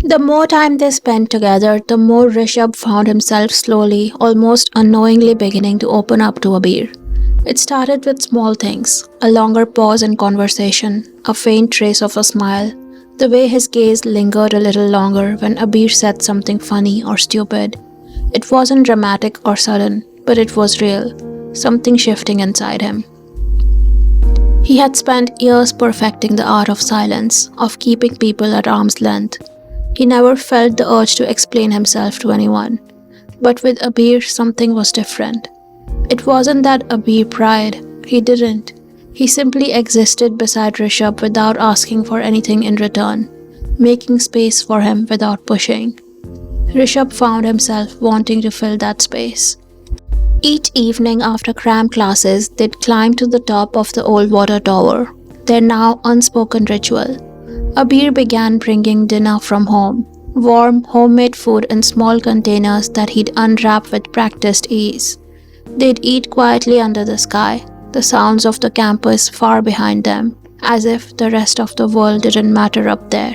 The more time they spent together, the more Rishabh found himself slowly, almost unknowingly beginning to open up to Abir. It started with small things, a longer pause in conversation, a faint trace of a smile, the way his gaze lingered a little longer when Abir said something funny or stupid. It wasn't dramatic or sudden, but it was real, something shifting inside him. He had spent years perfecting the art of silence, of keeping people at arm's length. He never felt the urge to explain himself to anyone. But with Abir, something was different. It wasn't that Abir pried, he didn't. He simply existed beside Rishabh without asking for anything in return, making space for him without pushing. Rishabh found himself wanting to fill that space. Each evening after cram classes, they'd climb to the top of the old water tower, their now unspoken ritual. Abir began bringing dinner from home, warm, homemade food in small containers that he'd unwrap with practiced ease. They'd eat quietly under the sky, the sounds of the campus far behind them, as if the rest of the world didn't matter up there.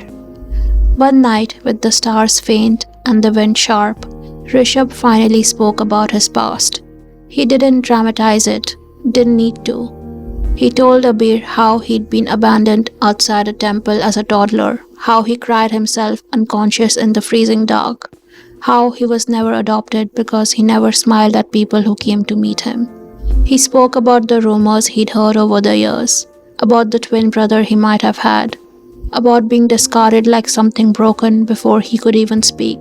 One night, with the stars faint and the wind sharp, Rishabh finally spoke about his past. He didn't dramatize it, didn't need to. He told Abir how he'd been abandoned outside a temple as a toddler, how he cried himself unconscious in the freezing dark, how he was never adopted because he never smiled at people who came to meet him. He spoke about the rumors he'd heard over the years, about the twin brother he might have had, about being discarded like something broken before he could even speak.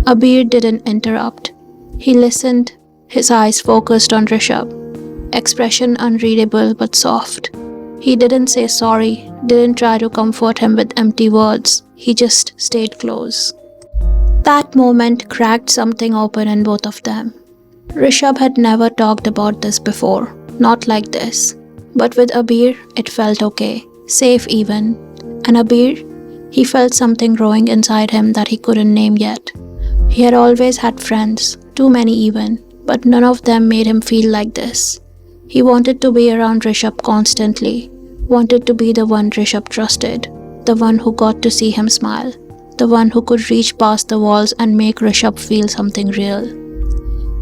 Abir didn't interrupt. He listened, his eyes focused on Rishabh, expression unreadable but soft. He didn't say sorry, didn't try to comfort him with empty words, he just stayed close. That moment cracked something open in both of them. Rishabh had never talked about this before, not like this. But with Abir, it felt okay, safe even. And Abir, he felt something growing inside him that he couldn't name yet. He had always had friends, too many even, but none of them made him feel like this. He wanted to be around Rishabh constantly, wanted to be the one Rishabh trusted, the one who got to see him smile, the one who could reach past the walls and make Rishabh feel something real.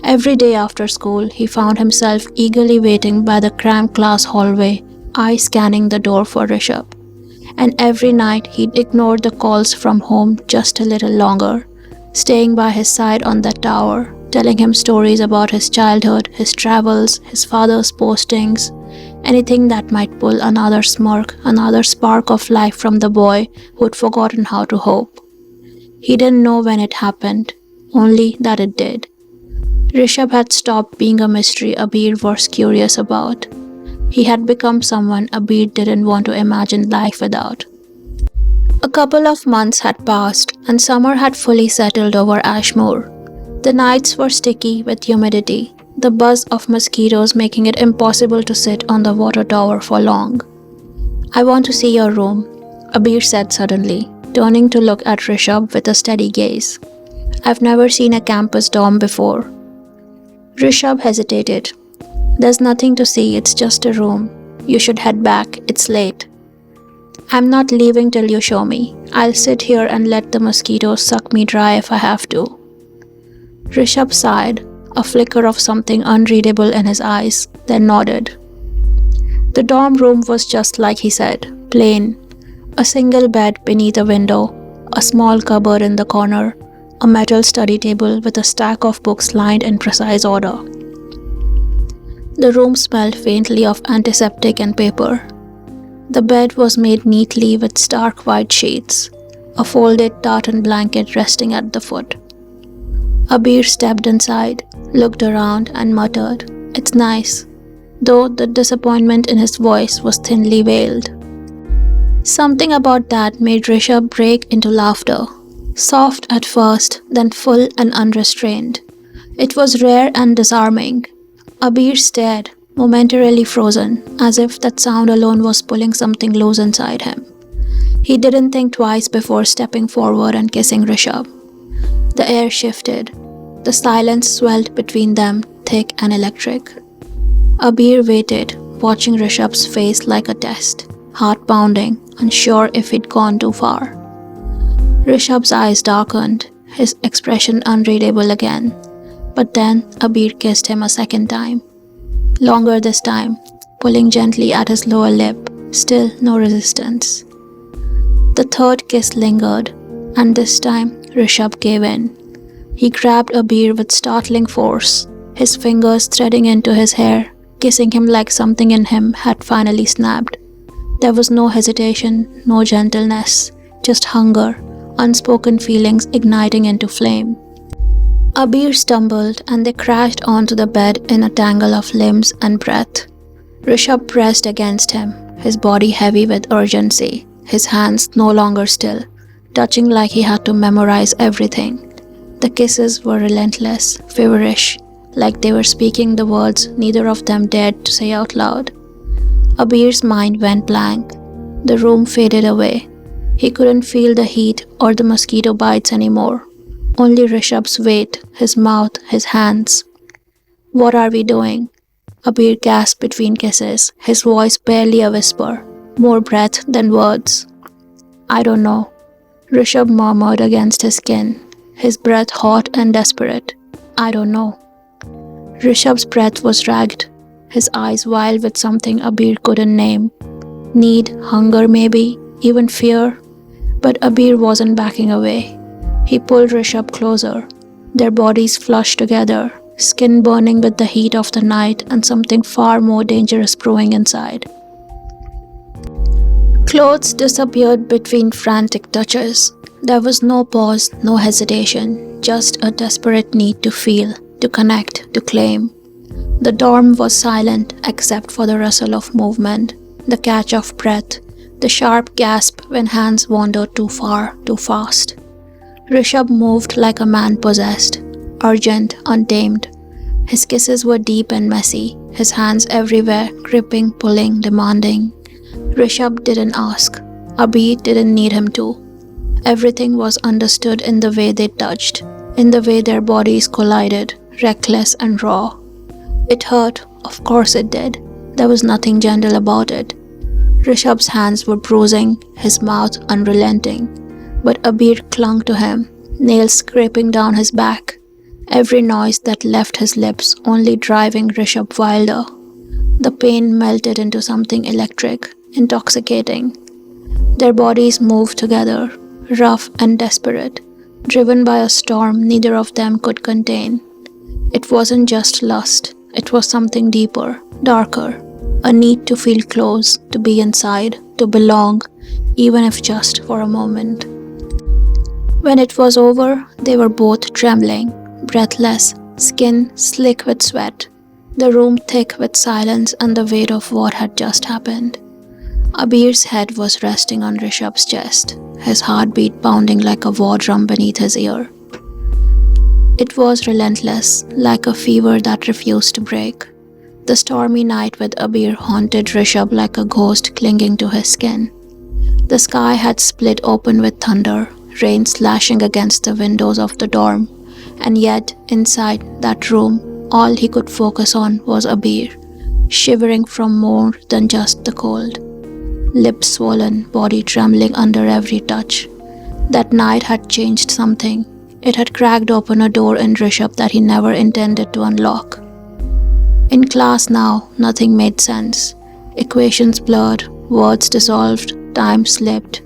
Every day after school, he found himself eagerly waiting by the cramped class hallway, eyes scanning the door for Rishabh. And every night he'd ignored the calls from home just a little longer, staying by his side on that tower, telling him stories about his childhood, his travels, his father's postings, anything that might pull another smirk, another spark of life from the boy who'd forgotten how to hope. He didn't know when it happened, only that it did. Rishabh had stopped being a mystery Abir was curious about. He had become someone Abir didn't want to imagine life without. A couple of months had passed, and summer had fully settled over Ashmore. The nights were sticky with humidity, the buzz of mosquitoes making it impossible to sit on the water tower for long. "I want to see your room," Abir said suddenly, turning to look at Rishabh with a steady gaze. "I've never seen a campus dorm before." Rishabh hesitated. "There's nothing to see, it's just a room. You should head back, it's late." "I'm not leaving till you show me. I'll sit here and let the mosquitoes suck me dry if I have to." Rishabh sighed, a flicker of something unreadable in his eyes, then nodded. The dorm room was just like he said, plain. A single bed beneath a window, a small cupboard in the corner, a metal study table with a stack of books lined in precise order. The room smelled faintly of antiseptic and paper. The bed was made neatly with stark white sheets, a folded tartan blanket resting at the foot. Abir stepped inside, looked around and muttered, "It's nice," though the disappointment in his voice was thinly veiled. Something about that made Rishabh break into laughter, soft at first, then full and unrestrained. It was rare and disarming. Abir stared, momentarily frozen, as if that sound alone was pulling something loose inside him. He didn't think twice before stepping forward and kissing Rishabh. The air shifted. The silence swelled between them, thick and electric. Abir waited, watching Rishabh's face like a test, heart pounding, unsure if he'd gone too far. Rishabh's eyes darkened, his expression unreadable again. But then Abeer kissed him a second time. Longer this time, pulling gently at his lower lip, still no resistance. The third kiss lingered, and this time Rishabh gave in. He grabbed Abeer with startling force, his fingers threading into his hair, kissing him like something in him had finally snapped. There was no hesitation, no gentleness, just hunger, unspoken feelings igniting into flame. Abeer stumbled and they crashed onto the bed in a tangle of limbs and breath. Rishabh pressed against him, his body heavy with urgency, his hands no longer still, touching like he had to memorize everything. The kisses were relentless, feverish, like they were speaking the words neither of them dared to say out loud. Abeer's mind went blank. The room faded away. He couldn't feel the heat or the mosquito bites anymore. Only Rishabh's weight, his mouth, his hands. "What are we doing?" Abeer gasped between kisses, his voice barely a whisper, more breath than words. "I don't know," Rishabh murmured against his skin, his breath hot and desperate. "I don't know." Rishabh's breath was ragged, his eyes wild with something Abeer couldn't name. Need, hunger maybe, even fear. But Abeer wasn't backing away. He pulled Rishabh closer, their bodies flushed together, skin burning with the heat of the night and something far more dangerous brewing inside. Clothes disappeared between frantic touches. There was no pause, no hesitation, just a desperate need to feel, to connect, to claim. The dorm was silent except for the rustle of movement, the catch of breath, the sharp gasp when hands wandered too far, too fast. Rishabh moved like a man possessed, urgent, untamed. His kisses were deep and messy, his hands everywhere, gripping, pulling, demanding. Rishabh didn't ask. Abeer didn't need him to. Everything was understood in the way they touched, in the way their bodies collided, reckless and raw. It hurt, of course it did. There was nothing gentle about it. Rishabh's hands were bruising, his mouth unrelenting. But Abeer clung to him, nails scraping down his back, every noise that left his lips only driving Rishabh wilder. The pain melted into something electric, intoxicating. Their bodies moved together, rough and desperate, driven by a storm neither of them could contain. It wasn't just lust, it was something deeper, darker, a need to feel close, to be inside, to belong, even if just for a moment. When it was over, they were both trembling, breathless, skin slick with sweat, the room thick with silence and the weight of what had just happened. Abeer's head was resting on Rishabh's chest, his heartbeat pounding like a war drum beneath his ear. It was relentless, like a fever that refused to break. The stormy night with Abeer haunted Rishabh like a ghost clinging to his skin. The sky had split open with thunder, rain slashing against the windows of the dorm, and yet, inside that room, all he could focus on was Abeer, shivering from more than just the cold. Lips swollen, body trembling under every touch. That night had changed something. It had cracked open a door in Rishabh that he never intended to unlock. In class now, nothing made sense. Equations blurred, words dissolved, time slipped.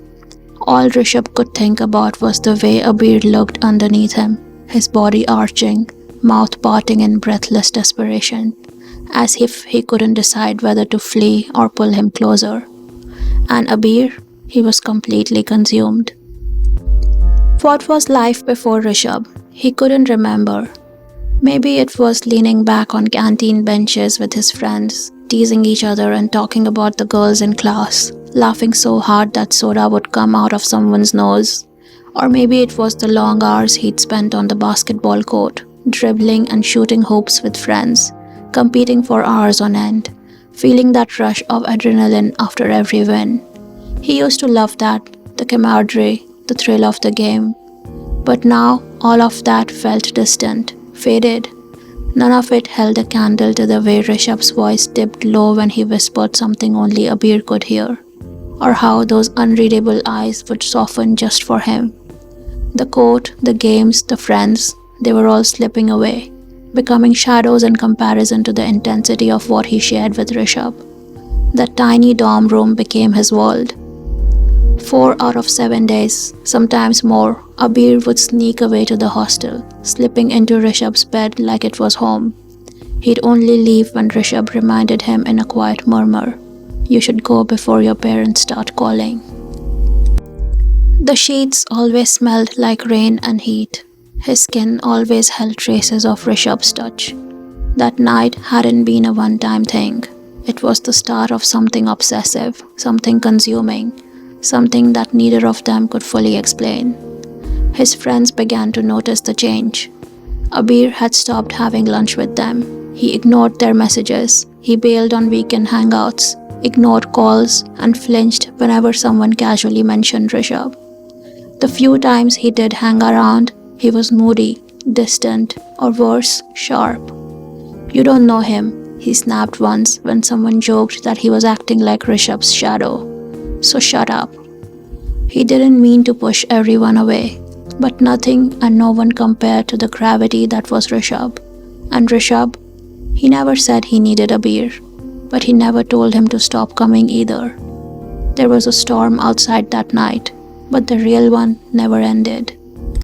All Rishabh could think about was the way Abeer looked underneath him, his body arching, mouth parting in breathless desperation, as if he couldn't decide whether to flee or pull him closer. And Abeer, he was completely consumed. What was life before Rishabh? He couldn't remember. Maybe it was leaning back on canteen benches with his friends, teasing each other and talking about the girls in class, laughing so hard that soda would come out of someone's nose. Or maybe it was the long hours he'd spent on the basketball court, dribbling and shooting hoops with friends, competing for hours on end, feeling that rush of adrenaline after every win. He used to love that, the camaraderie, the thrill of the game. But now, all of that felt distant, faded. None of it held a candle to the way Rishabh's voice dipped low when he whispered something only Abeer could hear, or how those unreadable eyes would soften just for him. The court, the games, the friends, they were all slipping away, becoming shadows in comparison to the intensity of what he shared with Rishabh. That tiny dorm room became his world. 4 out of 7 days, sometimes more, Abeer would sneak away to the hostel, slipping into Rishabh's bed like it was home. He'd only leave when Rishabh reminded him in a quiet murmur, "You should go before your parents start calling." The sheets always smelled like rain and heat. His skin always held traces of Rishabh's touch. That night hadn't been a one-time thing. It was the start of something obsessive, something consuming, something that neither of them could fully explain. His friends began to notice the change. Abeer had stopped having lunch with them. He ignored their messages. He bailed on weekend hangouts, ignored calls, and flinched whenever someone casually mentioned Rishabh. The few times he did hang around, he was moody, distant, or worse, sharp. "You don't know him," he snapped once when someone joked that he was acting like Rishabh's shadow. "So shut up." He didn't mean to push everyone away, but nothing and no one compared to the gravity that was Rishabh. And Rishabh, he never said he needed a beer, but he never told him to stop coming either. There was a storm outside that night, but the real one never ended.